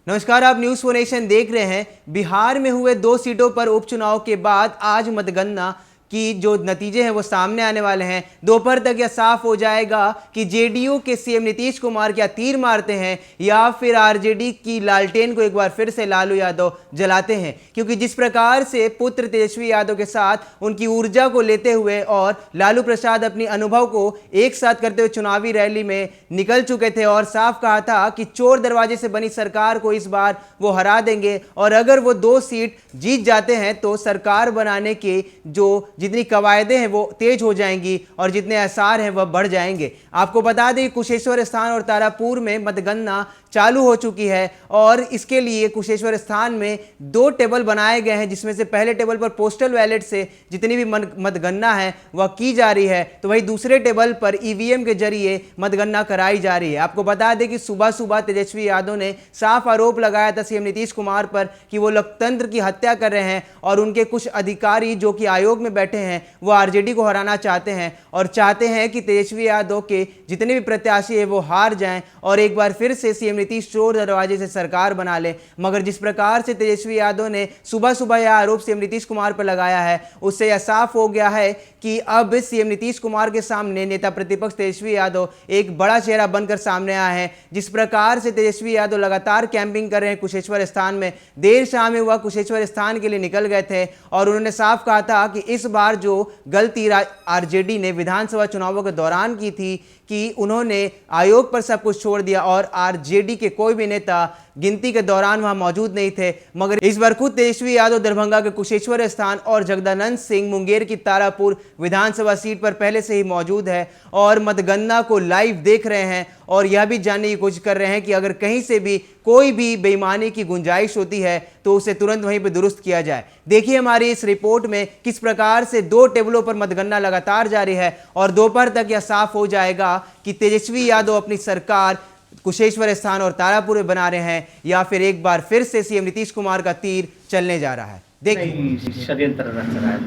नमस्कार, आप news 4 nation देख रहे हैं। बिहार में हुए 2 सीटों पर उपचुनाव के बाद आज मतगणना की जो नतीजे हैं वो सामने आने वाले हैं। दोपहर तक यह साफ हो जाएगा कि जेडीयू के सीएम नीतीश कुमार क्या तीर मारते हैं या फिर आरजेडी की लालटेन को एक बार फिर से लालू यादव जलाते हैं, क्योंकि जिस प्रकार से पुत्र तेजस्वी यादव के साथ उनकी ऊर्जा को लेते हुए और लालू प्रसाद अपनी अनुभव को एक साथ करते हुए चुनावी रैली में निकल चुके थे और साफ कहा था कि चोर दरवाजे से बनी सरकार को इस बार वो हरा देंगे और अगर वो 2 सीट जीत जाते हैं तो सरकार बनाने के जो जितनी कवायदें हैं वो तेज हो जाएंगी और जितने आसार हैं वह बढ़ जाएंगे। आपको बता दें कुशेश्वर स्थान और तारापुर में मतगणना चालू हो चुकी है और इसके लिए कुशेश्वर स्थान में 2 टेबल बनाए गए हैं, जिसमें से पहले टेबल पर पोस्टल बैलेट से जितनी भी मतगणना है वह की जा रही है, तो वही दूसरे टेबल पर ईवीएम के जरिए मतगणना कराई जा रही है। आपको बता दें कि सुबह सुबह तेजस्वी यादव ने साफ आरोप लगाया था सीएम नीतीश कुमार पर कि वो लोकतंत्र की हत्या कर रहे हैं और उनके कुछ अधिकारी जो कि आयोग में बैठे हैं वो आरजेडी को हराना चाहते हैं और चाहते हैं कि तेजस्वी यादव के जितने भी प्रत्याशी है वो हार जाएं और एक बार फिर से सीएम नीतीश चोर दरवाजे से सरकार बना ले। मगर जिस प्रकार से तेजस्वी यादव ने सुबह सुबह यह आरोप सीएम नीतीश कुमार पर लगाया है उससे यह साफ हो गया है कि अब सीएम नीतीश कुमार के सामने नेता प्रतिपक्ष तेजस्वी यादव एक बड़ा चेहरा बनकर सामने आया है। जिस प्रकार से तेजस्वी यादव लगातार कैंपिंग कर रहे हैं कुशेश्वर स्थान में, देर शाम में वह कुशेश्वर स्थान के लिए निकल गए थे और उन्होंने साफ कहा था कि इस बार जो गलती आरजेडी ने विधानसभा चुनावों के दौरान की थी कि उन्होंने आयोग पर सब कुछ छोड़ दिया और आरजेडी के कोई भी नेता गिनती के दौरान वहां मौजूद नहीं थे। मगर इस बार खुद तेजस्वी यादव दरभंगा के कुशेश्वर स्थान और जगदानंद सिंह मुंगेर की तारापुर विधानसभा सीट पर पहले से ही मौजूद है और मतगणना को लाइव देख रहे हैं और यह भी जानने की कोशिश कर रहे हैं कि अगर कहीं से भी कोई भी बेईमानी की गुंजाइश होती है तो उसे तुरंत वहीं पर दुरुस्त किया जाए। देखिए हमारी इस रिपोर्ट में किस प्रकार से 2 टेबलों पर मतगणना लगातार जारी है और दोपहर तक यह साफ हो जाएगा कि तेजस्वी यादव अपनी सरकार कुशेश्वर स्थान और तारापुर में बना रहे हैं या फिर एक बार फिर से सीएम नीतीश कुमार का तीर चलने जा रहा है। देखिए षड्यंत्र रच रहा है,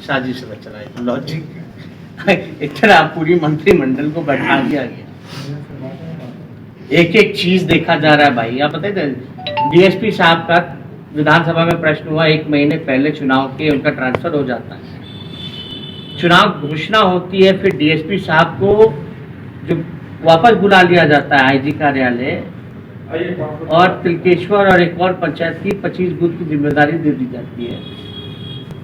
साजिश रच रहा है, लॉजिक इतना पूरी मंत्रिमंडल को बैठा दिया गया, एक एक चीज देखा जा रहा है। भाई आप बताइए, डीएसपी साहब का विधानसभा में प्रश्न हुआ, 1 महीने पहले चुनाव के उनका ट्रांसफर हो जाता है, चुनाव घोषणा होती है, फिर डीएसपी साहब को जो वापस बुला लिया जाता है आईजी कार्यालय और तिलकेश्वर और एक और पंचायत की 25 बूथ की जिम्मेदारी दे दी जाती है।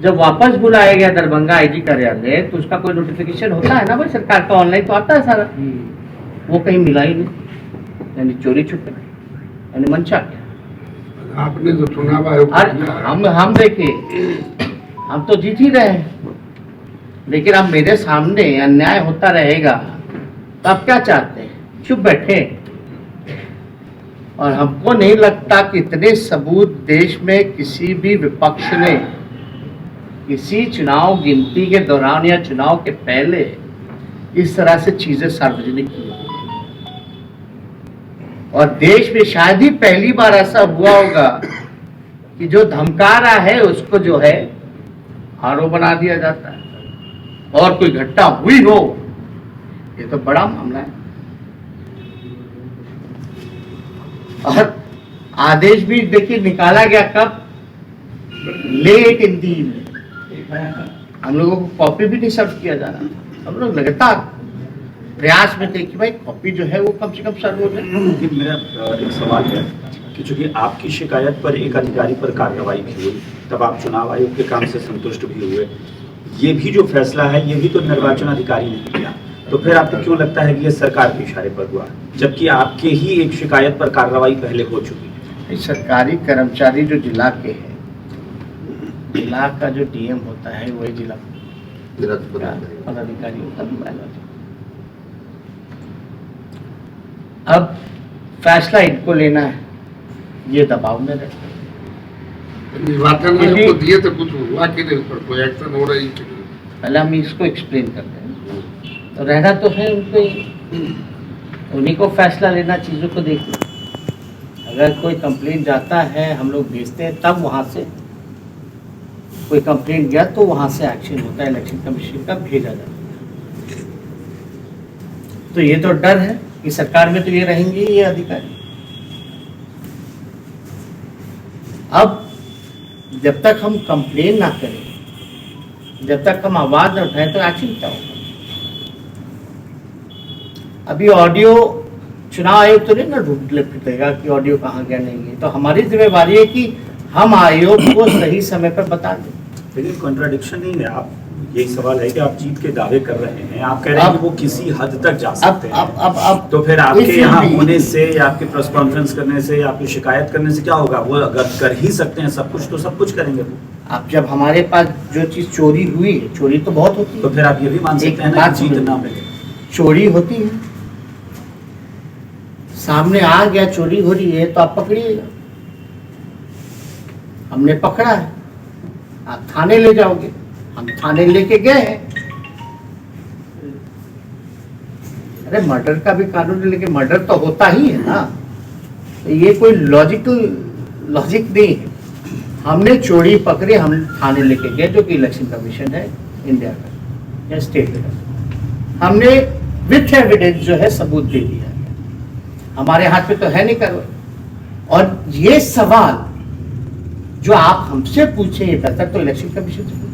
जब वापस बुलाया गया दरभंगा आईजी कार्यालय तो उसका कोई नोटिफिकेशन होता है ना भाई, सरकार का ऑनलाइन तो आता है सारा, वो कहीं मिला ही नहीं, यानी चोरी छुपे, यानी मंशा क्या। आपने जो चुनाव आयोग हम देखिए, हम तो जीत ही रहे हैं, लेकिन अब मेरे सामने अन्याय होता रहेगा तो आप क्या चाहते हैं, चुप बैठे। और हमको नहीं लगता कि इतने सबूत देश में किसी भी विपक्ष ने किसी चुनाव गिनती के दौरान या चुनाव के पहले इस तरह से चीजें सार्वजनिक की। और देश में शायद ही पहली बार ऐसा हुआ होगा कि जो धमका रहा है उसको जो है आरोप बना दिया जाता है और कोई घटना हुई हो, ये तो बड़ा मामला है। और आदेश भी देखिए निकाला गया कब, लेट इन दी इवनिंग। हम लोगों को कॉपी भी नहीं सर्व किया जा रहा, हम लोग लगातार प्रयास में थे कि भाई कॉपी जो है वो कम से कम सर्व हो जाए। मेरा एक सवाल है कि चूंकि आपकी शिकायत पर एक अधिकारी पर कार्रवाई भी हुई, तब आप चुनाव आयोग के काम से संतुष्ट भी हुए, ये भी जो फैसला है ये भी तो निर्वाचन अधिकारी ने किया, तो फिर आपको क्यों लगता है कि ये सरकार के इशारे पर हुआ, जबकि आपके ही एक शिकायत पर कार्रवाई पहले हो चुकी है। सरकारी कर्मचारी जो जिला के हैं, जिला का जो डीएम होता है वही जिला पदाधिकारी होता है। अब फैसला इनको लेना है, ये दबाव में रहते हैं। निर्वाचन आयोग को दिए तो कुछ हुआ कि नहीं, पर कोई एक्शन हो रही है? पहले हम इसको एक्सप्लेन करते हैं, तो रहना तो है उनको, उन्हीं को फैसला लेना, चीज़ों को देखना। अगर कोई कंप्लेंट जाता है हम लोग भेजते हैं, तब वहाँ से कोई कंप्लेंट गया तो वहाँ से एक्शन होता है, इलेक्शन कमीशन का भेजा जाता है। तो ये तो डर है कि सरकार में तो ये रहेंगे ये अधिकारी, अब जब तक हम कंप्लेन ना करें, जब तक हम आवाज ना उठाएं तो एक्शन क्या होगा? अभी ऑडियो चुनाव आयोग तो नहीं ना ढूंढ लेगा कि ऑडियो कहाँ गया नहीं है, तो हमारी जिम्मेवारी है कि हम आयोग को सही समय पर बता दें। लेकिन कॉन्ट्राडिक्शन नहीं है, आप यही सवाल है कि आप जीत के दावे कर रहे हैं, आप कह रहे हैं कि वो किसी हद तक जा सकते हैं। अब तो फिर आपके यहाँ होने से या आपके प्रेस कॉन्फ्रेंस करने से या आपकी शिकायत करने से क्या होगा? वो अगर कर ही सकते हैं सब कुछ तो सब कुछ करेंगे वो। अब जब हमारे पास जो चीज चोरी हुई है, चोरी तो बहुत होती है, तो फिर आप ये भी मान सकते हैं ना कि जीत ना मिले। चोरी होती है, सामने आ गया चोरी हो रही है तो आप पकड़िएगा। हमने पकड़ा है, आप थाने ले जाओगे, हम थाने लेके गए हैं। अरे मर्डर का भी कानून है, लेकिन मर्डर तो होता ही है ना, तो ये कोई लॉजिक नहीं है। हमने चोरी पकड़ी, हम थाने लेके गए, जो कि इलेक्शन कमीशन है इंडिया का या स्टेट का। हमने विथ एविडेंस जो है सबूत दे दिया है, हमारे हाथ में तो है नहीं कार्रवाई। और ये सवाल जो आप हमसे पूछे, ये बेहतर तो इलेक्शन कमीशन से